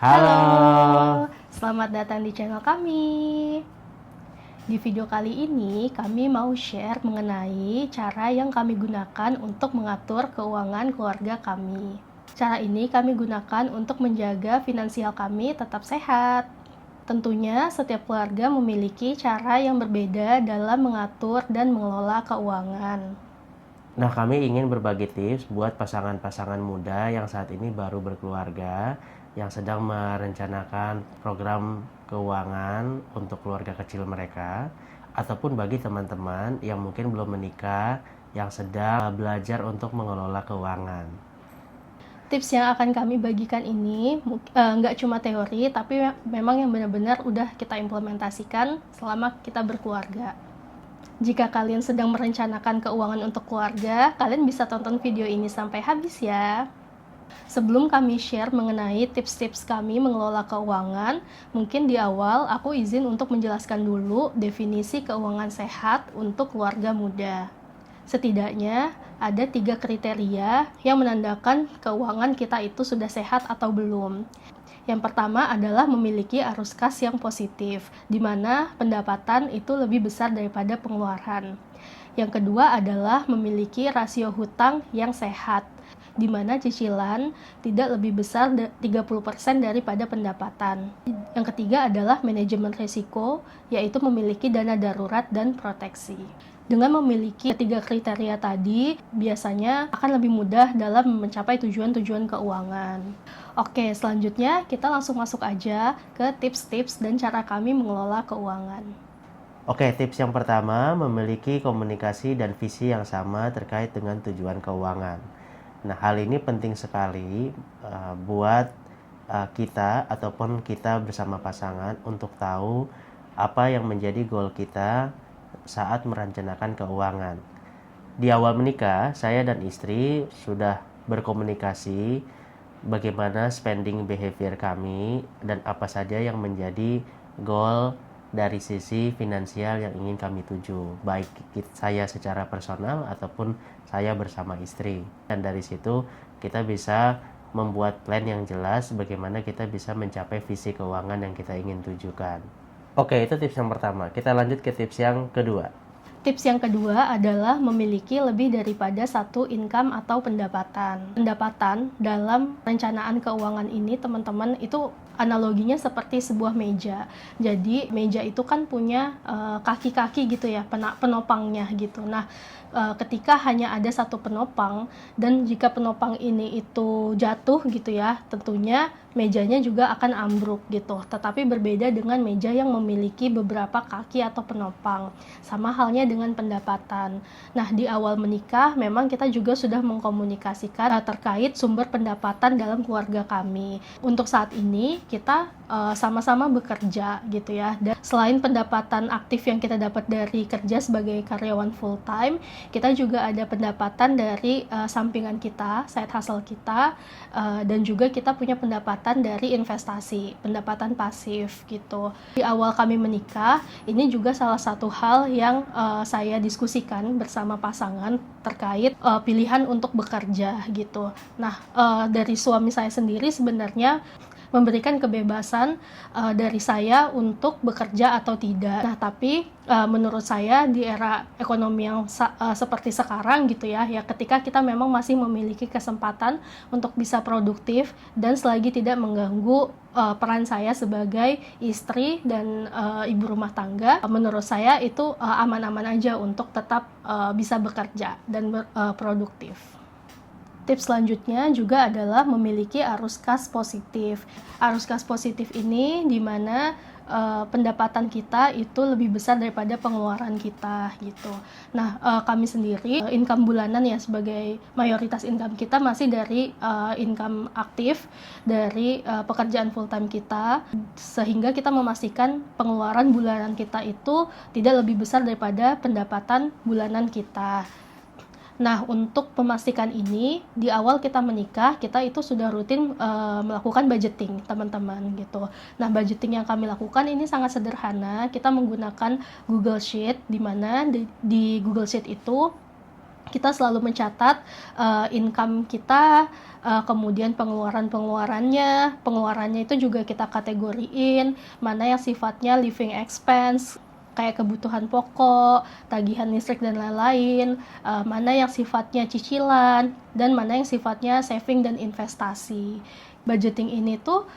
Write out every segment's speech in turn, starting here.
Halo, Halo, selamat datang di channel kami. Di video kali ini, kami mau share mengenai cara yang kami gunakan untuk mengatur keuangan keluarga kami. Cara ini kami gunakan untuk menjaga finansial kami tetap sehat. Tentunya, setiap keluarga memiliki cara yang berbeda dalam mengatur dan mengelola keuangan. nah kami ingin berbagi tips buat pasangan-pasangan muda yang saat ini baru berkeluarga, yang sedang merencanakan program keuangan untuk keluarga kecil mereka, ataupun bagi teman-teman yang mungkin belum menikah, yang sedang belajar untuk mengelola keuangan. Tips yang akan kami bagikan ini nggak cuma teori, tapi memang yang benar-benar udah kita implementasikan selama kita berkeluarga. Jika kalian sedang merencanakan keuangan untuk keluarga, kalian bisa tonton video ini sampai habis ya. Sebelum kami share mengenai tips-tips kami mengelola keuangan, mungkin di awal aku izin untuk menjelaskan dulu definisi keuangan sehat untuk keluarga muda. Setidaknya ada 3 kriteria yang menandakan keuangan kita itu sudah sehat atau belum. Yang pertama adalah memiliki arus kas yang positif, di mana pendapatan itu lebih besar daripada pengeluaran. Yang kedua adalah memiliki rasio hutang yang sehat, di mana cicilan tidak lebih besar 30% daripada pendapatan. Yang ketiga adalah manajemen risiko, yaitu memiliki dana darurat dan proteksi. Dengan memiliki ketiga kriteria tadi, biasanya akan lebih mudah dalam mencapai tujuan-tujuan keuangan. Oke, selanjutnya kita langsung masuk aja ke tips-tips dan cara kami mengelola keuangan. Oke, tips yang pertama, memiliki komunikasi dan visi yang sama terkait dengan tujuan keuangan. Nah, hal ini penting sekali buat kita ataupun kita bersama pasangan untuk tahu apa yang menjadi goal kita saat merencanakan keuangan. Di awal menikah, saya dan istri sudah berkomunikasi bagaimana spending behavior kami dan apa saja yang menjadi goal dari sisi finansial yang ingin kami tuju, baik saya secara personal ataupun saya bersama istri. Dan dari situ kita bisa membuat plan yang jelas bagaimana kita bisa mencapai visi keuangan yang kita ingin tujukan. Oke, itu tips yang pertama. Kita lanjut ke tips yang kedua. Tips yang kedua adalah memiliki lebih daripada satu income atau pendapatan. Pendapatan dalam perencanaan keuangan ini, teman-teman, itu analoginya seperti sebuah meja. Jadi meja itu kan punya kaki-kaki gitu ya, penopangnya gitu. Nah, ketika hanya ada satu penopang dan jika penopang ini itu jatuh gitu ya, tentunya mejanya juga akan ambruk gitu. Tetapi berbeda dengan meja yang memiliki beberapa kaki atau penopang. Sama halnya dengan pendapatan. Nah, di awal menikah memang kita juga sudah mengkomunikasikan terkait sumber pendapatan dalam keluarga kami. Untuk saat ini kita sama-sama bekerja gitu ya. Dan selain pendapatan aktif yang kita dapat dari kerja sebagai karyawan full time, kita juga ada pendapatan dari sampingan kita, side hustle kita, dan juga kita punya pendapatan dari investasi, pendapatan pasif gitu. Di awal kami menikah, ini juga salah satu hal yang saya diskusikan bersama pasangan terkait pilihan untuk bekerja gitu. Nah, dari suami saya sendiri sebenarnya memberikan kebebasan dari saya untuk bekerja atau tidak. Nah, tapi menurut saya di era ekonomi yang seperti sekarang gitu ya, ketika kita memang masih memiliki kesempatan untuk bisa produktif dan selagi tidak mengganggu peran saya sebagai istri dan ibu rumah tangga, menurut saya itu aman-aman aja untuk tetap bisa bekerja dan produktif. Tips selanjutnya juga adalah memiliki arus kas positif. Arus kas positif ini di mana pendapatan kita itu lebih besar daripada pengeluaran kita gitu. Nah, kami sendiri income bulanan ya, sebagai mayoritas income kita masih dari income aktif dari pekerjaan full time kita, sehingga kita memastikan pengeluaran bulanan kita itu tidak lebih besar daripada pendapatan bulanan kita. Nah, untuk memastikan ini, di awal kita menikah, kita itu sudah rutin melakukan budgeting, teman-teman, gitu. Nah, budgeting yang kami lakukan ini sangat sederhana. Kita menggunakan Google Sheet, di mana di Google Sheet itu kita selalu mencatat income kita, kemudian pengeluarannya itu juga kita kategoriin, mana yang sifatnya living expense, kayak kebutuhan pokok, tagihan listrik dan lain-lain, mana yang sifatnya cicilan, dan mana yang sifatnya saving dan investasi. Budgeting ini tuh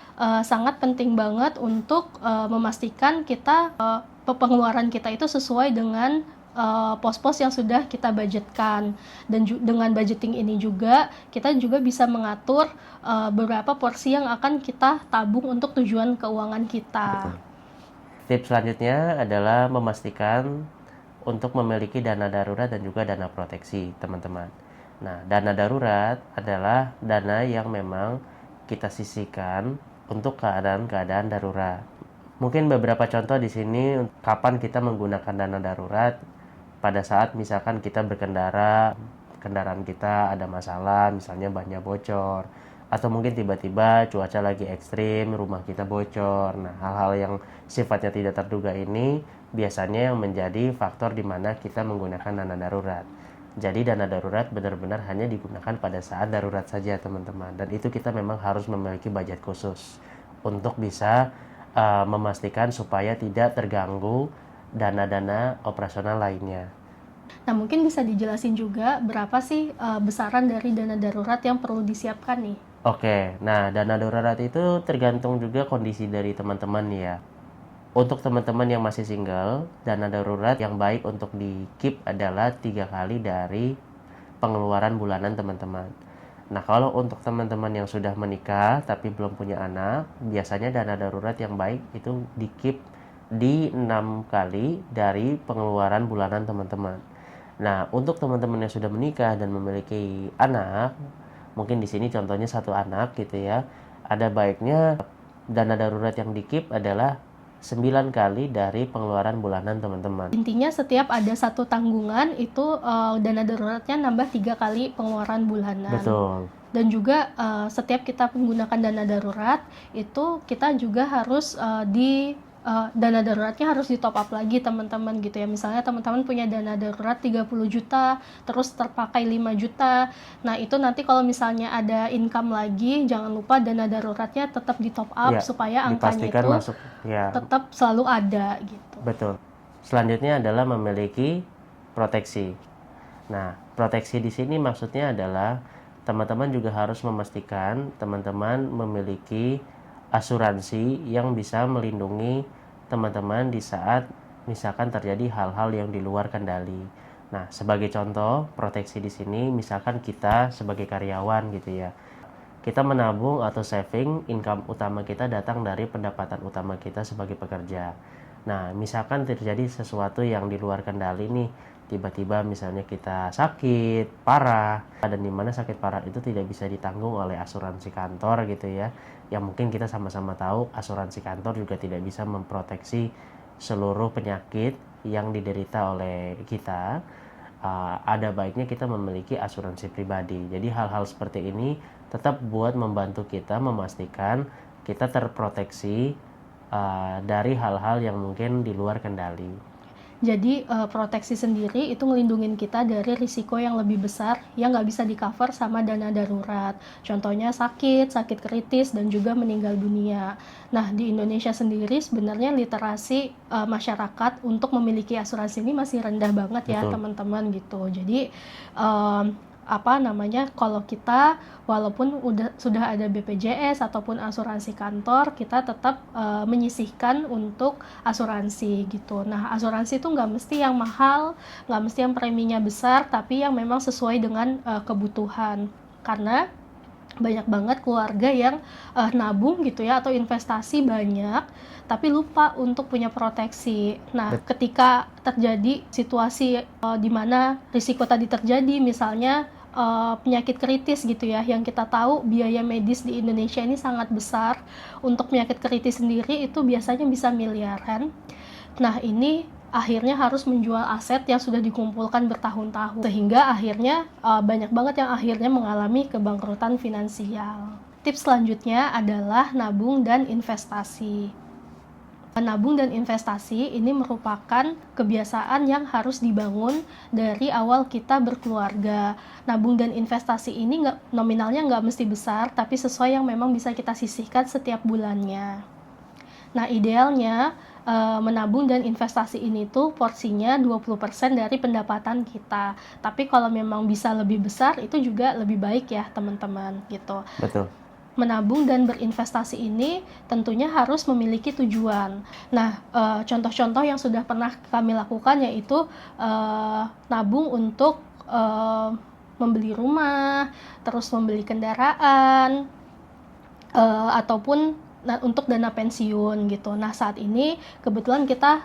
sangat penting banget untuk memastikan kita pengeluaran kita itu sesuai dengan pos-pos yang sudah kita budgetkan. Dan dengan budgeting ini juga kita juga bisa mengatur beberapa porsi yang akan kita tabung untuk tujuan keuangan kita. Betul. Tips selanjutnya adalah memastikan untuk memiliki dana darurat dan juga dana proteksi, teman-teman. Nah, dana darurat adalah dana yang memang kita sisihkan untuk keadaan-keadaan darurat. Mungkin beberapa contoh di sini kapan kita menggunakan dana darurat. Pada saat misalkan kita berkendara, kendaraan kita ada masalah, misalnya bannya bocor, atau mungkin tiba-tiba cuaca lagi ekstrim, rumah kita bocor. Nah, hal-hal yang sifatnya tidak terduga ini biasanya yang menjadi faktor di mana kita menggunakan dana darurat. Jadi dana darurat benar-benar hanya digunakan pada saat darurat saja, teman-teman. Dan itu kita memang harus memiliki budget khusus untuk bisa memastikan supaya tidak terganggu dana-dana operasional lainnya. Nah, mungkin bisa dijelasin juga berapa sih besaran dari dana darurat yang perlu disiapkan nih? Oke, nah dana darurat itu tergantung juga kondisi dari teman-teman ya. Untuk teman-teman yang masih single, dana darurat yang baik untuk di-keep adalah 3 kali dari pengeluaran bulanan teman-teman. Nah, kalau untuk teman-teman yang sudah menikah tapi belum punya anak, biasanya dana darurat yang baik itu di-keep di 6 kali dari pengeluaran bulanan teman-teman. Nah, untuk teman-teman yang sudah menikah dan memiliki anak, mungkin di sini contohnya 1 anak gitu ya, ada baiknya dana darurat yang di-keep adalah 9 kali dari pengeluaran bulanan teman-teman. Intinya setiap ada satu tanggungan itu dana daruratnya nambah 3 kali pengeluaran bulanan. Betul. Dan juga setiap kita menggunakan dana darurat itu kita juga harus dana daruratnya harus di top up lagi, teman-teman gitu ya. Misalnya teman-teman punya dana darurat 30 juta terus terpakai 5 juta. Nah, itu nanti kalau misalnya ada income lagi, jangan lupa dana daruratnya tetap di top up Ya, supaya angkanya dipastikan itu masuk ya. tetap selalu ada gitu. Betul. Selanjutnya adalah memiliki proteksi. Nah, proteksi di sini maksudnya adalah teman-teman juga harus memastikan teman-teman memiliki asuransi yang bisa melindungi teman-teman di saat misalkan terjadi hal-hal yang di luar kendali. Nah, sebagai contoh, proteksi di sini misalkan kita sebagai karyawan gitu ya. Kita menabung atau saving, income utama kita datang dari pendapatan utama kita sebagai pekerja. Nah, misalkan terjadi sesuatu yang di luar kendali nih, tiba-tiba misalnya kita sakit parah, dan dimana sakit parah itu tidak bisa ditanggung oleh asuransi kantor gitu ya, yang mungkin kita sama-sama tahu asuransi kantor juga tidak bisa memproteksi seluruh penyakit yang diderita oleh kita. Ada baiknya kita memiliki asuransi pribadi. Jadi hal-hal seperti ini tetap buat membantu kita memastikan kita terproteksi dari hal-hal yang mungkin di luar kendali. Jadi proteksi sendiri itu ngelindungin kita dari risiko yang lebih besar yang nggak bisa di-cover sama dana darurat. Contohnya sakit kritis, dan juga meninggal dunia. Nah, di Indonesia sendiri sebenarnya literasi masyarakat untuk memiliki asuransi ini masih rendah banget ya, Betul. teman-teman gitu. Jadi kalau kita walaupun sudah ada BPJS ataupun asuransi kantor, kita tetap menyisihkan untuk asuransi gitu. Nah, asuransi itu nggak mesti yang mahal, nggak mesti yang preminya besar, tapi yang memang sesuai dengan kebutuhan. Karena banyak banget keluarga yang nabung gitu ya, atau investasi banyak tapi lupa untuk punya proteksi. Nah, ketika terjadi situasi di mana risiko tadi terjadi, misalnya penyakit kritis gitu ya, yang kita tahu biaya medis di Indonesia ini sangat besar. Untuk penyakit kritis sendiri itu biasanya bisa miliaran. Nah, ini akhirnya harus menjual aset yang sudah dikumpulkan bertahun-tahun, sehingga akhirnya banyak banget yang akhirnya mengalami kebangkrutan finansial. Tips selanjutnya adalah nabung dan investasi. Menabung dan investasi ini merupakan kebiasaan yang harus dibangun dari awal kita berkeluarga. Nabung dan investasi ini nominalnya nggak mesti besar, tapi sesuai yang memang bisa kita sisihkan setiap bulannya. Nah, idealnya menabung dan investasi ini tuh porsinya 20% dari pendapatan kita. Tapi kalau memang bisa lebih besar, itu juga lebih baik ya teman-teman gitu. Betul. Menabung dan berinvestasi ini tentunya harus memiliki tujuan. Nah, contoh-contoh yang sudah pernah kami lakukan yaitu nabung untuk membeli rumah, terus membeli kendaraan, ataupun untuk dana pensiun gitu. Nah, saat ini kebetulan kita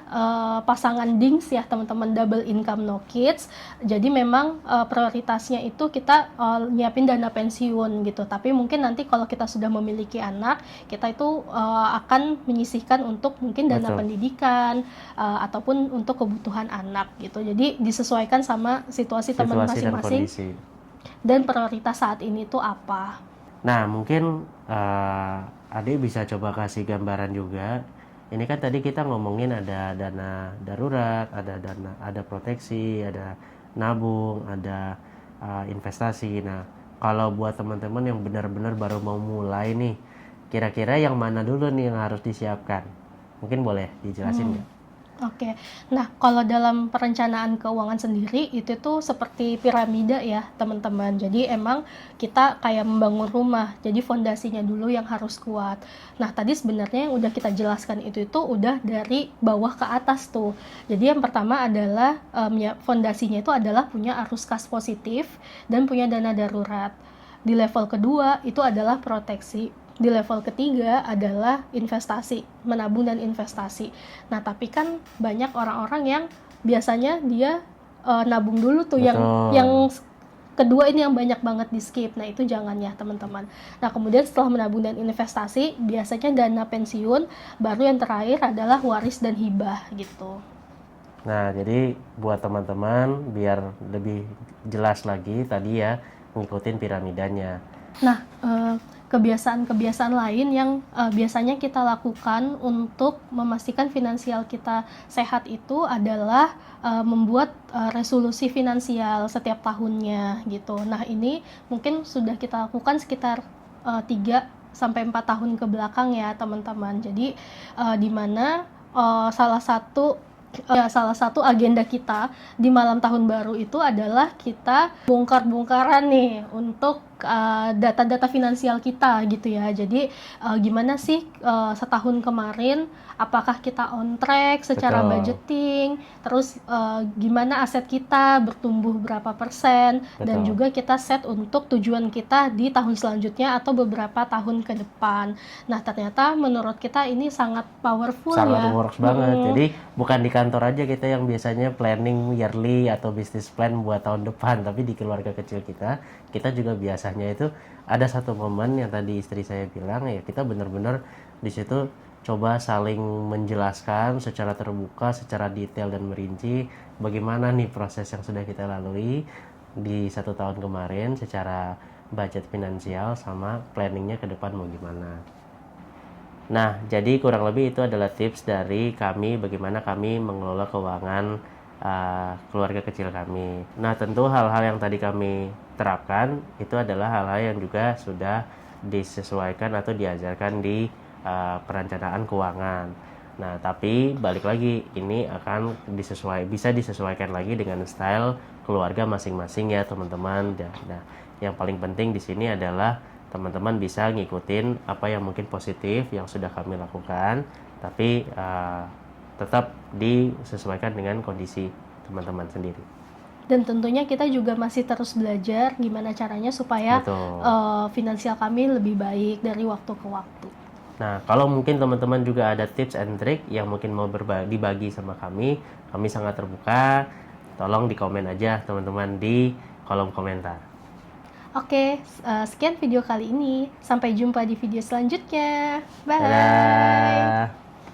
pasangan DINGS ya teman-teman, double income no kids. Jadi memang prioritasnya itu kita nyiapin dana pensiun gitu. Tapi mungkin nanti kalau kita sudah memiliki anak, kita itu akan menyisihkan untuk mungkin dana pendidikan ataupun untuk kebutuhan anak gitu. Jadi disesuaikan sama situasi teman masing-masing dan prioritas saat ini itu apa. Nah, mungkin Adik bisa coba kasih gambaran juga. Ini kan tadi kita ngomongin ada dana darurat, ada proteksi, ada nabung, ada investasi. Nah, kalau buat teman-teman yang benar-benar baru mau mulai nih, kira-kira yang mana dulu nih yang harus disiapkan? Mungkin boleh dijelasin nggak? Oke, nah kalau dalam perencanaan keuangan sendiri itu tuh seperti piramida ya teman-teman. Jadi emang kita kayak membangun rumah, jadi fondasinya dulu yang harus kuat. Nah tadi sebenarnya yang udah kita jelaskan itu udah dari bawah ke atas tuh. Jadi yang pertama adalah fondasinya itu adalah punya arus kas positif dan punya dana darurat. Di level kedua itu adalah proteksi. Di level ketiga adalah investasi, menabung dan investasi. Nah, tapi kan banyak orang-orang yang biasanya dia nabung dulu tuh. Yang kedua ini yang banyak banget di skip. Nah, itu jangan ya teman-teman. Nah, kemudian setelah menabung dan investasi, biasanya dana pensiun, baru yang terakhir adalah waris dan hibah gitu. Nah, jadi buat teman-teman biar lebih jelas lagi tadi ya, ngikutin piramidanya. Nah, kebiasaan-kebiasaan lain yang biasanya kita lakukan untuk memastikan finansial kita sehat itu adalah membuat resolusi finansial setiap tahunnya gitu. Nah, ini mungkin sudah kita lakukan sekitar 3-4 tahun ke belakang ya teman-teman. Jadi di mana salah satu agenda kita di malam tahun baru itu adalah kita bongkar-bongkaran nih untuk data-data finansial kita gitu ya. Jadi gimana sih setahun kemarin, apakah kita on track secara budgeting, terus gimana aset kita bertumbuh berapa persen, dan juga kita set untuk tujuan kita di tahun selanjutnya atau beberapa tahun ke depan. Nah ternyata menurut kita ini sangat powerful ya. Sangat works banget. Jadi bukan di kantor aja kita yang biasanya planning yearly atau business plan buat tahun depan, tapi di keluarga kecil kita juga biasanya itu ada satu momen yang tadi istri saya bilang ya, kita benar-benar di situ coba saling menjelaskan secara terbuka, secara detail dan merinci bagaimana nih proses yang sudah kita lalui di 1 tahun kemarin secara budget finansial sama planningnya ke depan mau gimana. Nah, jadi kurang lebih itu adalah tips dari kami bagaimana kami mengelola keuangan keluarga kecil kami. Nah, tentu hal-hal yang tadi kami terapkan itu adalah hal-hal yang juga sudah disesuaikan atau diajarkan di perencanaan keuangan. Nah, tapi balik lagi ini akan bisa disesuaikan lagi dengan style keluarga masing-masing ya, teman-teman. Nah, yang paling penting di sini adalah teman-teman bisa ngikutin apa yang mungkin positif yang sudah kami lakukan, tapi tetap disesuaikan dengan kondisi teman-teman sendiri. Dan tentunya kita juga masih terus belajar gimana caranya supaya finansial kami lebih baik dari waktu ke waktu. Nah, kalau mungkin teman-teman juga ada tips and trick yang mungkin mau dibagi sama kami sangat terbuka. Tolong di komen aja teman-teman di kolom komentar. Oke, sekian video kali ini. Sampai jumpa di video selanjutnya. Bye. Dadah.